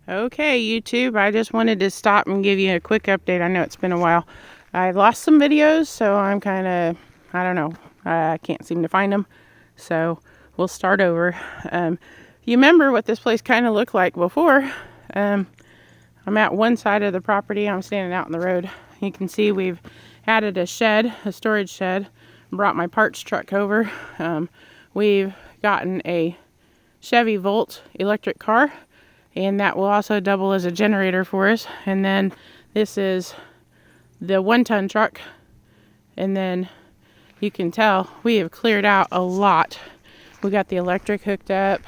Okay, YouTube, I just wanted to stop and give you a quick update. I know it's been a while. I lost some videos, so I'm kind of, I don't know, I can't seem to find them. So we'll start over. You remember what this place kind of looked like before. I'm at one side of the property. I'm standing out in the road. You can see we've added a shed, a storage shed, brought my parts truck over. We've gotten a Chevy Volt electric car, and that will also double as a generator for us. And then this is the 1-ton truck, and then you can tell we have cleared out a lot. We got the electric hooked up.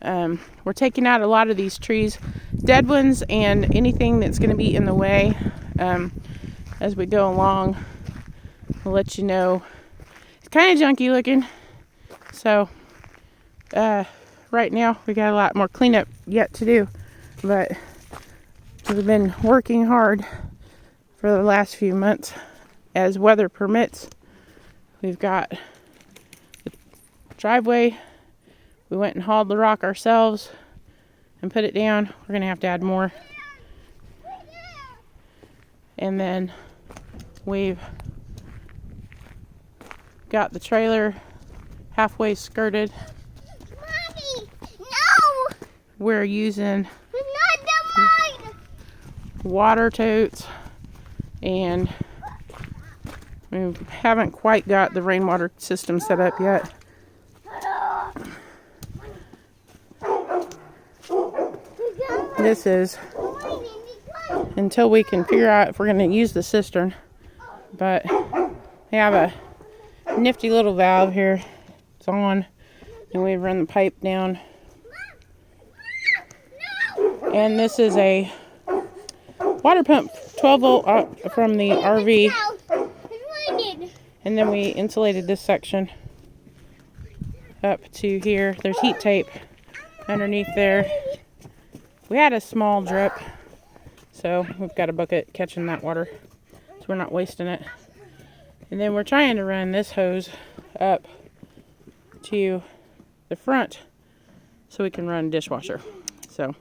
We're taking out a lot of these trees, dead ones, and anything that's going to be in the way. As we go along, we'll let you know. It's kind of junky looking, so right now we got a lot more cleanup yet to do, but we've been working hard for the last few months as weather permits. We've got the driveway. We went and hauled the rock ourselves and put it down. We're gonna have to add more. And then we've got the trailer halfway skirted. Mommy, no! We're using Not mine! water totes, and we haven't quite got the rainwater system set up yet. This is until we can figure out if we're going to use the cistern, but we have a nifty little valve here. It's on, and we run the pipe down. And this is a water pump, 12 volt from the RV. And then we insulated this section up to here. There's heat tape underneath there. We had a small drip, so we've got a bucket catching that water, so we're not wasting it. And then we're trying to run this hose up to the front so we can run dishwasher. So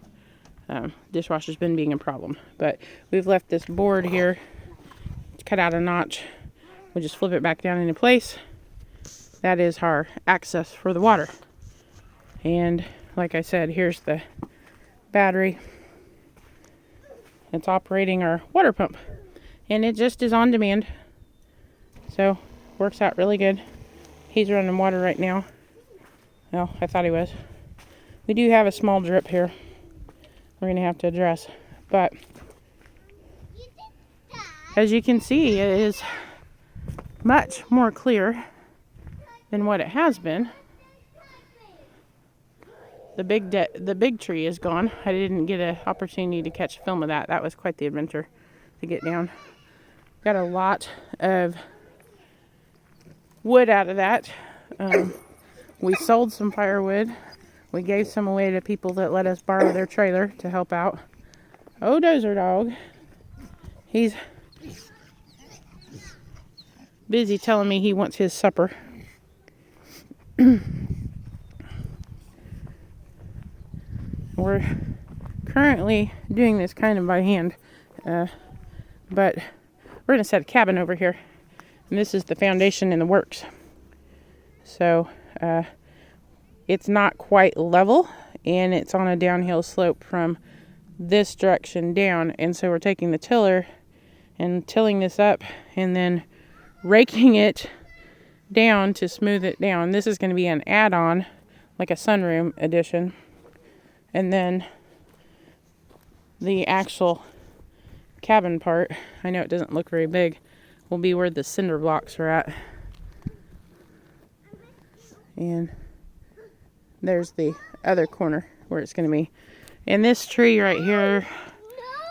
dishwasher's been being a problem, but we've left this board here cut out a notch. We'll just flip it back down into place. That is our access for the water. And like I said, here's the battery. It's operating our water pump, and it just is on demand, so works out really good. He's running water right now. Well, I thought he was. We do have a small drip here we're gonna have to address, but as you can see, it is much more clear than what it has been. The big tree is gone. I didn't get an opportunity to catch film of that. That was quite the adventure to get down. Got a lot of wood out of that. We sold some firewood. We gave some away to people that let us borrow their trailer to help out. Oh, Dozer Dog. He's busy telling me he wants his supper. We're currently doing this kind of by hand, but we're going to set a cabin over here, and this is the foundation in the works. So it's not quite level, and it's on a downhill slope from this direction down, and so we're taking the tiller and tilling this up and then raking it down to smooth it down. This is going to be an add-on, like a sunroom addition. And then the actual cabin part, I know it doesn't look very big, will be where the cinder blocks are at. And there's the other corner where it's going to be. And this tree right here,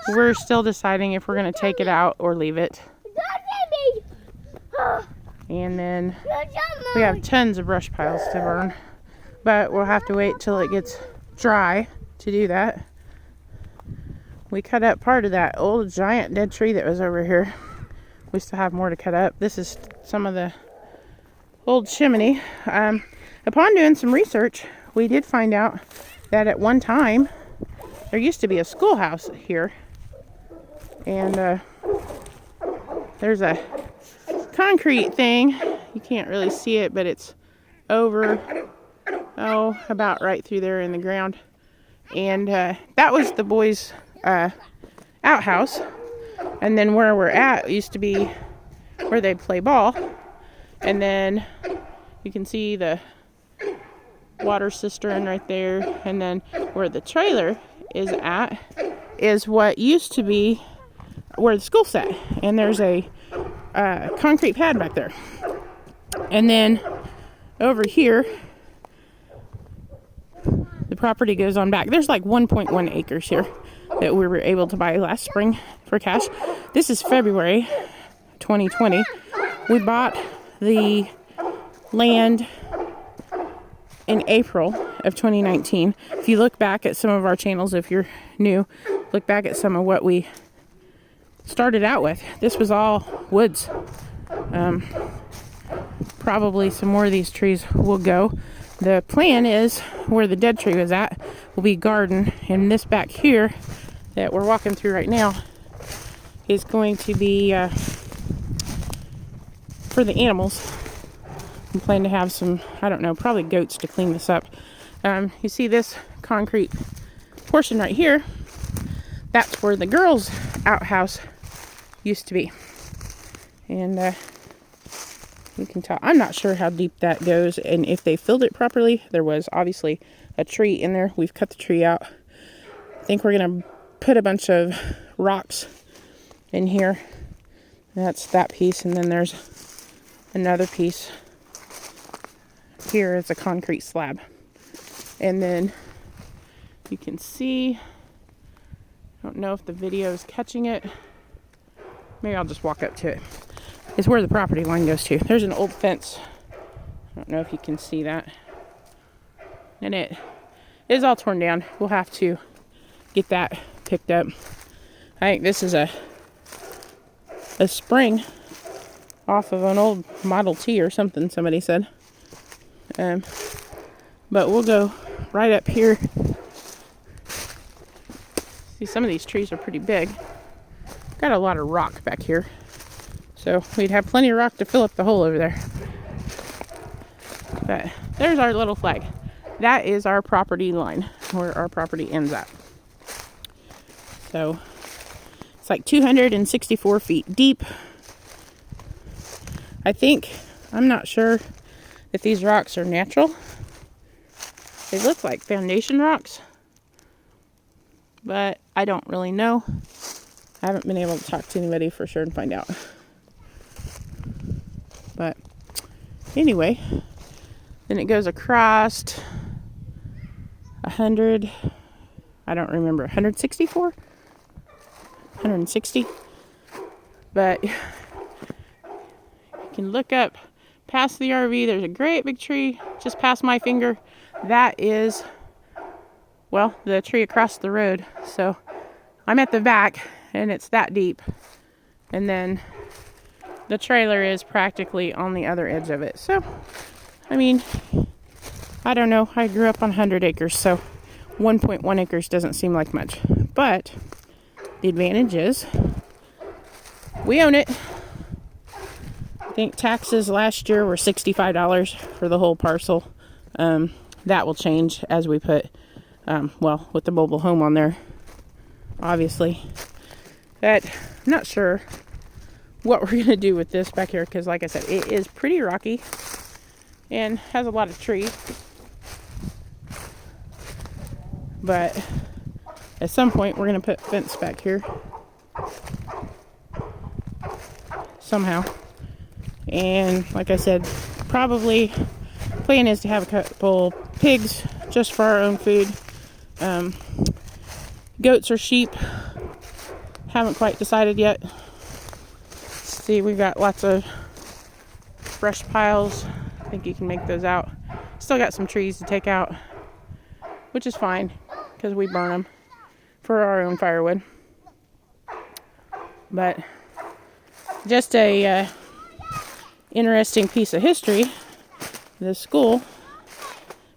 we're still deciding if we're going to take it out or leave it. And then we have tons of brush piles to burn, but we'll have to wait till it gets dry to do that. We cut up part of that old giant dead tree that was over here. We still have more to cut up. This is some of the old chimney. Upon doing some research, we did find out that at one time there used to be a schoolhouse here. And there's a concrete thing. You can't really see it, but it's over, about right through there in the ground. And that was the boys' outhouse. And then where we're at used to be where they'd play ball. And then you can see the water cistern right there. And then where the trailer is at is what used to be where the school sat. And there's a concrete pad back there. And then over here, the property goes on back. There's like 1.1 acres here that we were able to buy last spring for cash. This is February 2020. We bought the land in April of 2019. If you look back at some of our channels, if you're new, look back at some of what we started out with. This was all woods. Probably some more of these trees will go. The plan is where the dead tree was at will be garden, and this back here that we're walking through right now is going to be for the animals. I'm planning to have some, I don't know, probably goats to clean this up. You see this concrete portion right here? That's where the girls' outhouse used to be. And you can tell, I'm not sure how deep that goes and if they filled it properly. There was obviously a tree in there. We've cut the tree out. I think we're going to put a bunch of rocks in here. That's that piece. And then there's another piece here is a concrete slab. And then you can see, I don't know if the video is catching it. Maybe I'll just walk up to it. Is where the property line goes to. There's an old fence. I don't know if you can see that. And it is all torn down. We'll have to get that picked up. I think this is a spring off of an old Model T or something, somebody said. But we'll go right up here. See, some of these trees are pretty big. Got a lot of rock back here. So we'd have plenty of rock to fill up the hole over there. But there's our little flag. That is our property line, where our property ends at. So it's like 264 feet deep. I'm not sure if these rocks are natural. They look like foundation rocks, but I don't really know. I haven't been able to talk to anybody for sure and find out. But anyway, then it goes across 100, I don't remember, 164? 160? But you can look up past the RV. There's a great big tree just past my finger. That is, well, the tree across the road. So I'm at the back and it's that deep. And then the trailer is practically on the other edge of it. So, I mean, I don't know. I grew up on 100 acres, so 1.1 acres doesn't seem like much. But the advantage is we own it. I think taxes last year were $65 for the whole parcel. That will change as we put, with the mobile home on there, obviously. But I'm not sure what we're going to do with this back here, because like I said, it is pretty rocky and has a lot of trees. But at some point we're going to put fence back here somehow. And like I said, probably plan is to have a couple pigs just for our own food. Goats or sheep, haven't quite decided yet. See, we've got lots of brush piles. I think you can make those out. Still got some trees to take out, which is fine because we burn them for our own firewood. But just a interesting piece of history. The school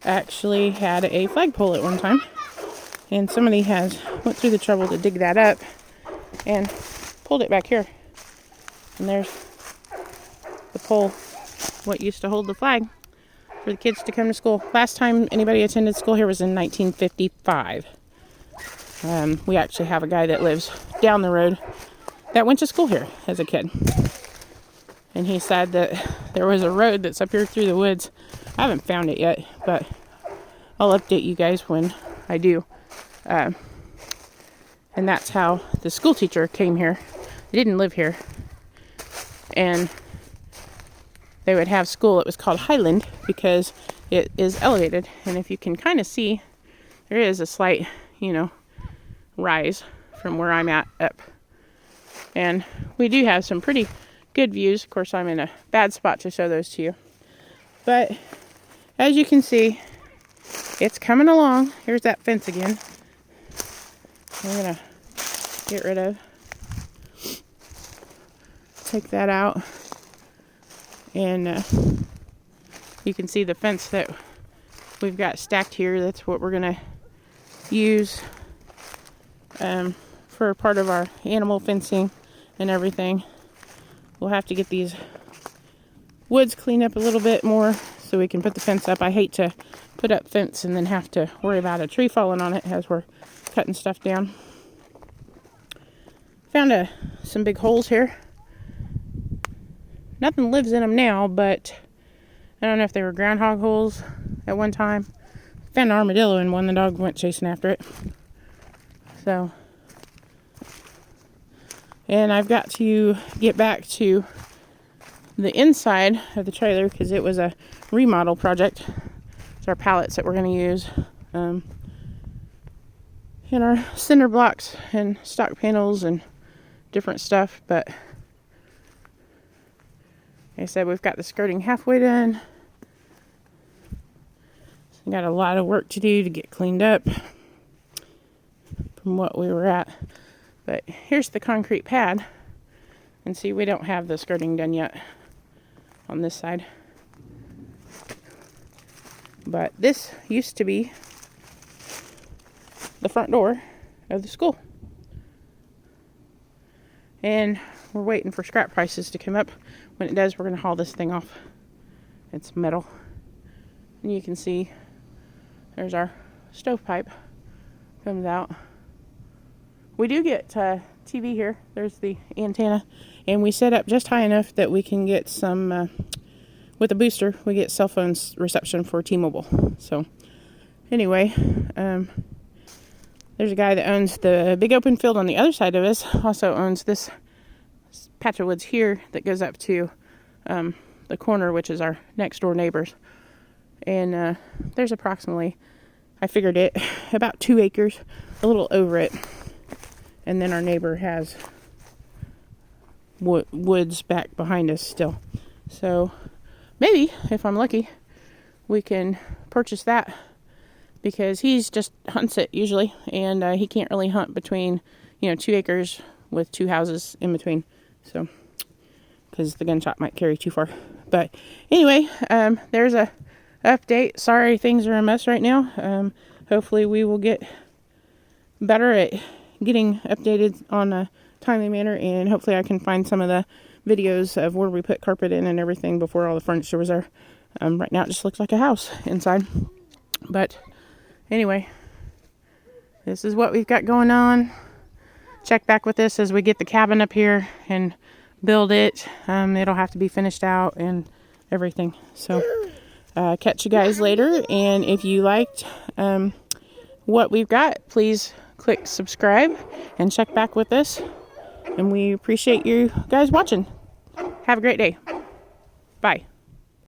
actually had a flagpole at one time, And somebody has went through the trouble to dig that up and pulled it back here. And there's the pole, what used to hold the flag for the kids to come to school. Last time anybody attended school here was in 1955. We actually have a guy that lives down the road that went to school here as a kid. And he said that there was a road that's up here through the woods. I haven't found it yet, but I'll update you guys when I do. And that's how the school teacher came here. They didn't live here. And they would have school. It was called Highland because it is elevated. And if you can kind of see, there is a slight, rise from where I'm at up. And we do have some pretty good views. Of course, I'm in a bad spot to show those to you. But as you can see, it's coming along. Here's that fence again. I'm going to get rid of. Take that out. And you can see the fence that we've got stacked here. That's what we're going to use for part of our animal fencing and everything. We'll have to get these woods cleaned up a little bit more so we can put the fence up. I hate to put up fence and then have to worry about a tree falling on it as we're cutting stuff down. Found some big holes here. Nothing lives in them now, but I don't know if they were groundhog holes at one time. Found an armadillo in one. The dog went chasing after it. So, and I've got to get back to the inside of the trailer because it was a remodel project. It's our pallets that we're going to use. And our cinder blocks and stock panels and different stuff. But like I said, we've got the skirting halfway done. So we got a lot of work to do to get cleaned up from what we were at. But here's the concrete pad. And see, we don't have the skirting done yet on this side. But this used to be the front door of the school. And we're waiting for scrap prices to come up. When it does, we're going to haul this thing off. It's metal. And you can see there's our stovepipe. Comes out. We do get TV here. There's the antenna. And we set up just high enough that we can get some, with a booster, we get cell phone reception for T-Mobile. So, anyway, there's a guy that owns the big open field on the other side of us. Also owns this patch of woods here that goes up to the corner, which is our next door neighbors. And there's approximately, I figured it, about 2 acres, a little over it. And then our neighbor has woods back behind us still. So maybe, if I'm lucky, we can purchase that because he's just hunts it usually. And he can't really hunt between, 2 acres with 2 houses in between. So, because the gunshot might carry too far. But anyway, there's a update. Sorry, things are a mess right now. Hopefully we will get better at getting updated on a timely manner, and hopefully I can find some of the videos of where we put carpet in and everything before all the furniture was there. Right now it just looks like a house inside. But anyway, this is what we've got going on. Check back with this as we get the cabin up here and build it. It'll have to be finished out and everything. So catch you guys later, and if you liked what we've got, please click subscribe and check back with us, and we appreciate you guys watching. Have a great day. Bye.